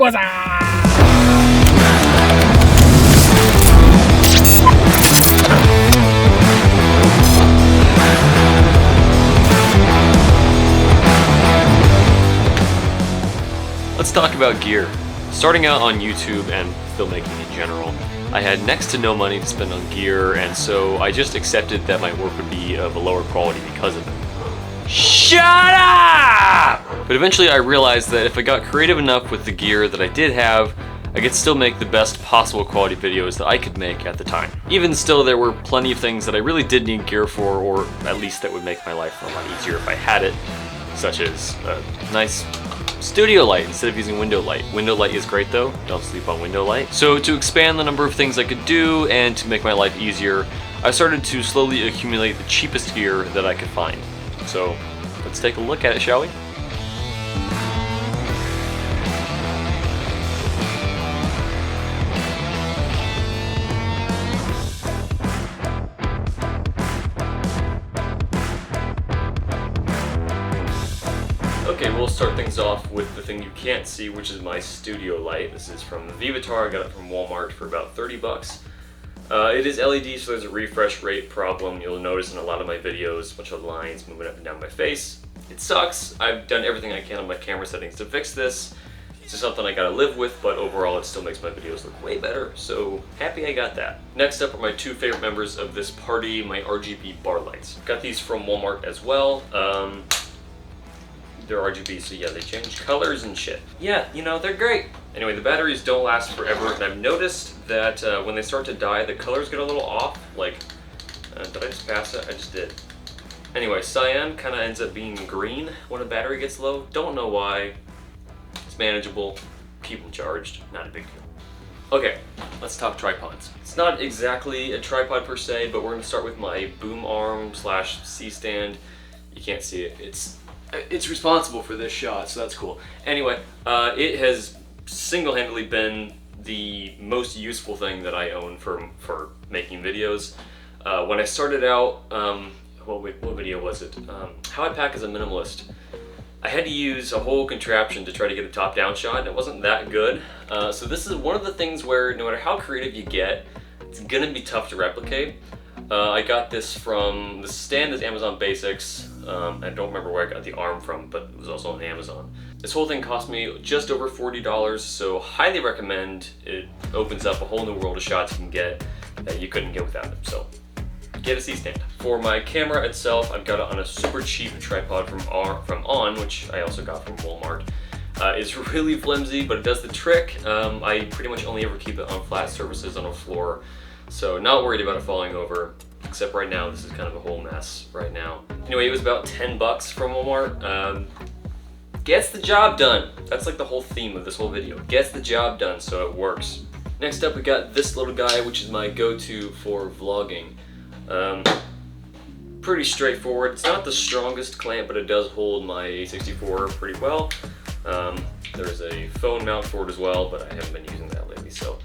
What's up? Let's talk about gear. Starting out on YouTube and filmmaking in general, I had next to no money to spend on gear, and so I just accepted that my work would be of a lower quality because of it. Shut up! But eventually I realized that if I got creative enough with the gear that I did have, I could still make the best possible quality videos that I could make at the time. Even still, there were plenty of things that I really did need gear for, or at least that would make my life a lot easier if I had it, such as a nice studio light instead of using window light. Window light is great though, don't sleep on window light. So to expand the number of things I could do and to make my life easier, I started to slowly accumulate the cheapest gear that I could find. So let's take a look at it, shall we? Okay, we'll start things off with the thing you can't see, which is my studio light. This is from Vivitar. I got it from Walmart for about 30 bucks. It is LED, so there's a refresh rate problem. You'll notice in a lot of my videos, a bunch of lines moving up and down my face. It sucks. I've done everything I can on my camera settings to fix this. It's just something I gotta live with, but overall it still makes my videos look way better, so happy I got that. Next up are my two favorite members of this party, my RGB bar lights. Got these from Walmart as well. They're RGB, so yeah, they change colors and shit. Yeah, you know, they're great. Anyway, the batteries don't last forever, and I've noticed that when they start to die, the colors get a little off. Like, did I just pass it? I just did. Anyway, cyan kind of ends up being green when a battery gets low. Don't know why. It's manageable. Keep them charged. Not a big deal. Okay, let's talk tripods. It's not exactly a tripod per se, but we're going to start with my boom arm / C-stand. You can't see it. It's responsible for this shot, so that's cool. Anyway, it has single-handedly been the most useful thing that I own for making videos. When I started out, what video was it? How I pack as a minimalist. I had to use a whole contraption to try to get a top-down shot, and it wasn't that good. So this is one of the things where no matter how creative you get, it's gonna be tough to replicate. I got this from, the stand is Amazon Basics. I don't remember where I got the arm from, but it was also on Amazon. This whole thing cost me just over $40, so highly recommend. It opens up a whole new world of shots you can get that you couldn't get without it, so get a C-stand. For my camera itself, I've got it on a super cheap tripod from On, which I also got from Walmart. It's really flimsy, but it does the trick. I pretty much only ever keep it on flat surfaces on a floor, so not worried about it falling over. Except right now, this is kind of a whole mess right now. Anyway, it was about 10 bucks from Walmart. Gets the job done. That's like the whole theme of this whole video. Gets the job done, so it works. Next up, we got this little guy, which is my go-to for vlogging. Pretty straightforward. It's not the strongest clamp, but it does hold my A64 pretty well. There's a phone mount for it as well, but I haven't been using that lately, so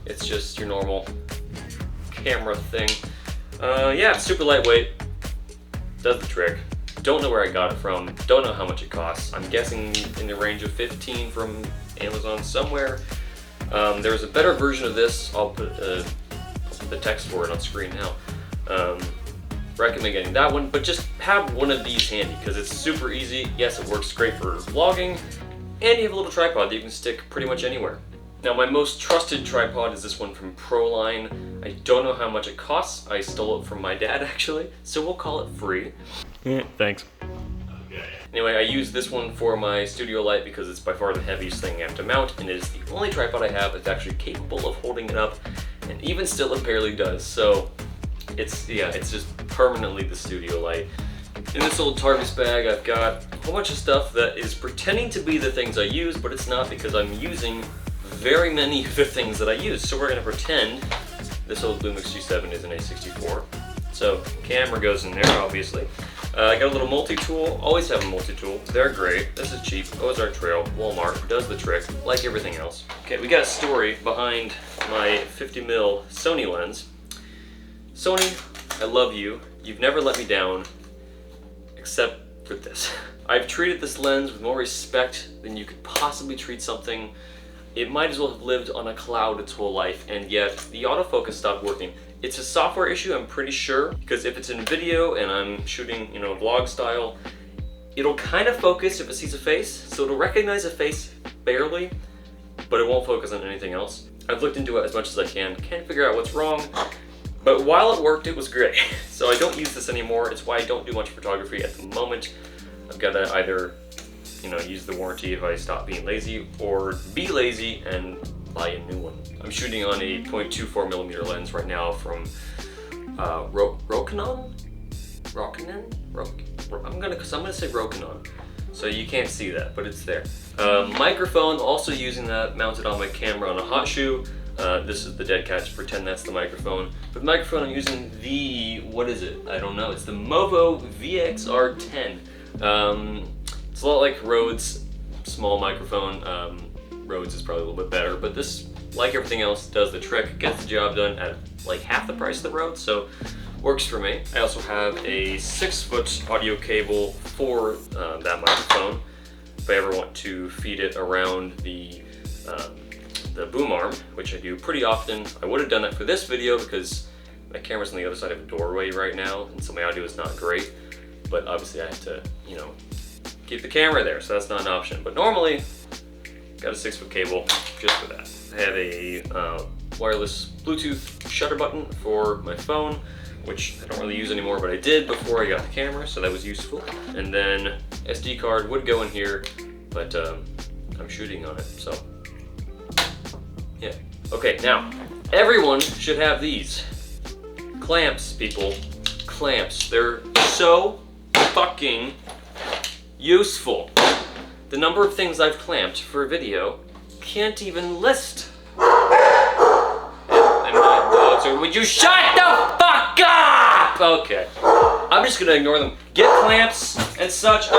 it's just your normal camera thing. Yeah, super lightweight, does the trick. Don't know where I got it from, don't know how much it costs. I'm guessing in the range of 15 from Amazon somewhere. There's a better version of this. I'll put the text for it on screen now. Recommend getting that one, but just have one of these handy because it's super easy. Yes, it works great for vlogging, and you have a little tripod that you can stick pretty much anywhere. Now, my most trusted tripod is this one from Proline. I don't know how much it costs. I stole it from my dad, actually, so we'll call it free. Thanks. Anyway, I use this one for my studio light because it's by far the heaviest thing I have to mount, and it is the only tripod I have that's actually capable of holding it up, and even still it barely does. So it's just permanently the studio light. In this old TARDIS bag, I've got a whole bunch of stuff that is pretending to be the things I use, but it's not because I'm using very many of the things that I use. So we're gonna pretend this old Lumix G7 is an A64. So camera goes in there, obviously. I got a little multi-tool, always have a multi-tool. They're great, this is cheap. Ozark Trail, Walmart, does the trick, like everything else. Okay, we got a story behind my 50mm Sony lens. Sony, I love you. You've never let me down, except for this. I've treated this lens with more respect than you could possibly treat something it might as well have lived on a cloud its whole life, and yet the autofocus stopped working. It's a software issue, I'm pretty sure, because if it's in video and I'm shooting, you know, vlog style, it'll kind of focus if it sees a face, so it'll recognize a face barely, but it won't focus on anything else. I've looked into it as much as I can't figure out what's wrong, but while it worked, it was great. So I don't use this anymore. It's why I don't do much photography at the moment. I've got to either, you know, use the warranty if I stop being lazy, or be lazy and buy a new one. I'm shooting on a 0.24mm lens right now from Rokinon? I'm gonna say Rokinon. So you can't see that, but it's there. Microphone, also using that mounted on my camera on a hot shoe. This is the dead cat, just pretend that's the microphone. For the microphone, I'm using the, what is it? I don't know. It's the Movo VXR10. It's a lot like Rode's small microphone. Rode's is probably a little bit better, but this, like everything else, does the trick, gets the job done at like half the price of the Rode, so works for me. I also have a 6-foot audio cable for that microphone if I ever want to feed it around the boom arm, which I do pretty often. I would have done that for this video because my camera's on the other side of a doorway right now, and so my audio is not great, but obviously I have to, you know, keep the camera there, so that's not an option. But normally, got a 6-foot cable just for that. I have a wireless Bluetooth shutter button for my phone, which I don't really use anymore, but I did before I got the camera, so that was useful. And then SD card would go in here, but I'm shooting on it, so yeah. Okay, now, everyone should have these. Clamps, people. Clamps. They're so fucking useful. The number of things I've clamped for a video can't even list. And my dogs are, would you shut the fuck up? Okay, I'm just gonna ignore them. Get clamps and such.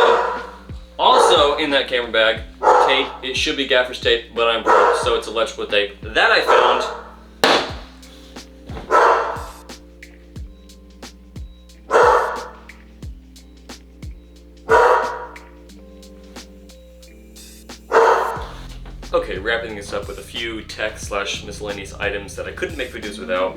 Also in that camera bag, tape. It should be gaffer's tape, but I'm broke, so it's electrical tape. That I found. Okay, wrapping this up with a few tech/miscellaneous items that I couldn't make videos without.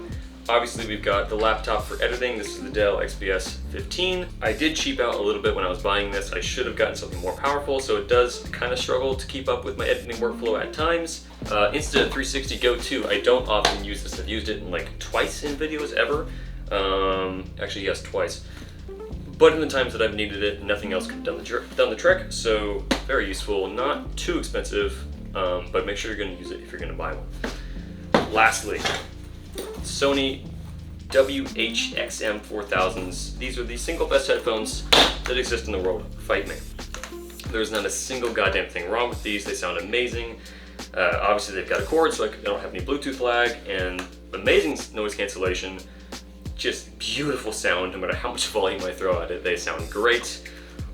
Obviously, we've got the laptop for editing. This is the Dell XPS 15. I did cheap out a little bit when I was buying this. I should have gotten something more powerful, so it does kind of struggle to keep up with my editing workflow at times. Insta 360 Go 2, I don't often use this. I've used it in like twice in videos ever. Actually, yes, twice. But in the times that I've needed it, nothing else could have done the trick, so very useful, not too expensive, but make sure you're gonna use it if you're gonna buy one. Lastly, Sony WH-XM 4000s. These are the single best headphones that exist in the world. Fight me. There's not a single goddamn thing wrong with these. They sound amazing. Obviously they've got a cord, so I don't have any Bluetooth lag, and amazing noise cancellation. Just beautiful sound, no matter how much volume I throw at it. They sound great.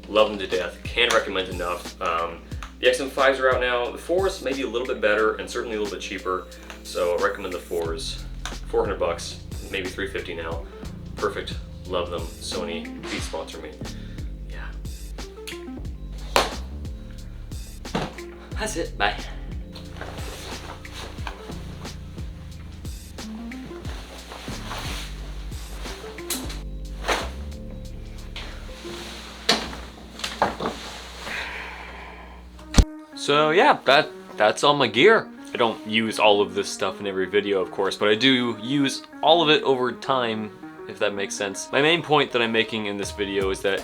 Love them to death. Can't recommend enough. The XM5s are out now. The 4s maybe a little bit better and certainly a little bit cheaper. So I recommend the 4s. $400, maybe $350 now. Perfect. Love them. Sony, please sponsor me. Yeah. That's it. Bye. So yeah, that's all my gear. I don't use all of this stuff in every video, of course, but I do use all of it over time, if that makes sense. My main point that I'm making in this video is that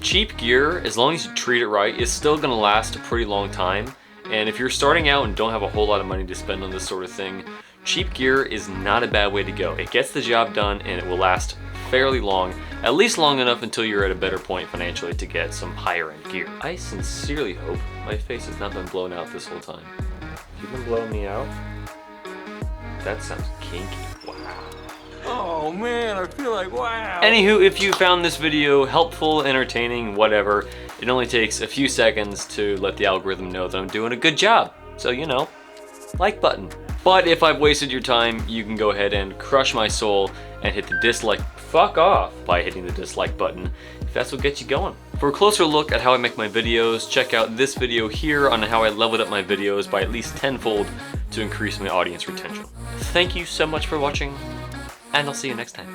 cheap gear, as long as you treat it right, is still gonna last a pretty long time. And if you're starting out and don't have a whole lot of money to spend on this sort of thing, cheap gear is not a bad way to go. It gets the job done and it will last fairly long, at least long enough until you're at a better point financially to get some higher end gear. I sincerely hope my face has not been blown out this whole time. You've been blowing me out? That sounds kinky. Wow. Oh man, I feel like wow. Anywho, if you found this video helpful, entertaining, whatever, it only takes a few seconds to let the algorithm know that I'm doing a good job. So, you know, like button. But if I've wasted your time, you can go ahead and crush my soul and hit the dislike, fuck off, by hitting the dislike button if that's what gets you going. For a closer look at how I make my videos, check out this video here on how I leveled up my videos by at least tenfold to increase my audience retention. Thank you so much for watching, and I'll see you next time.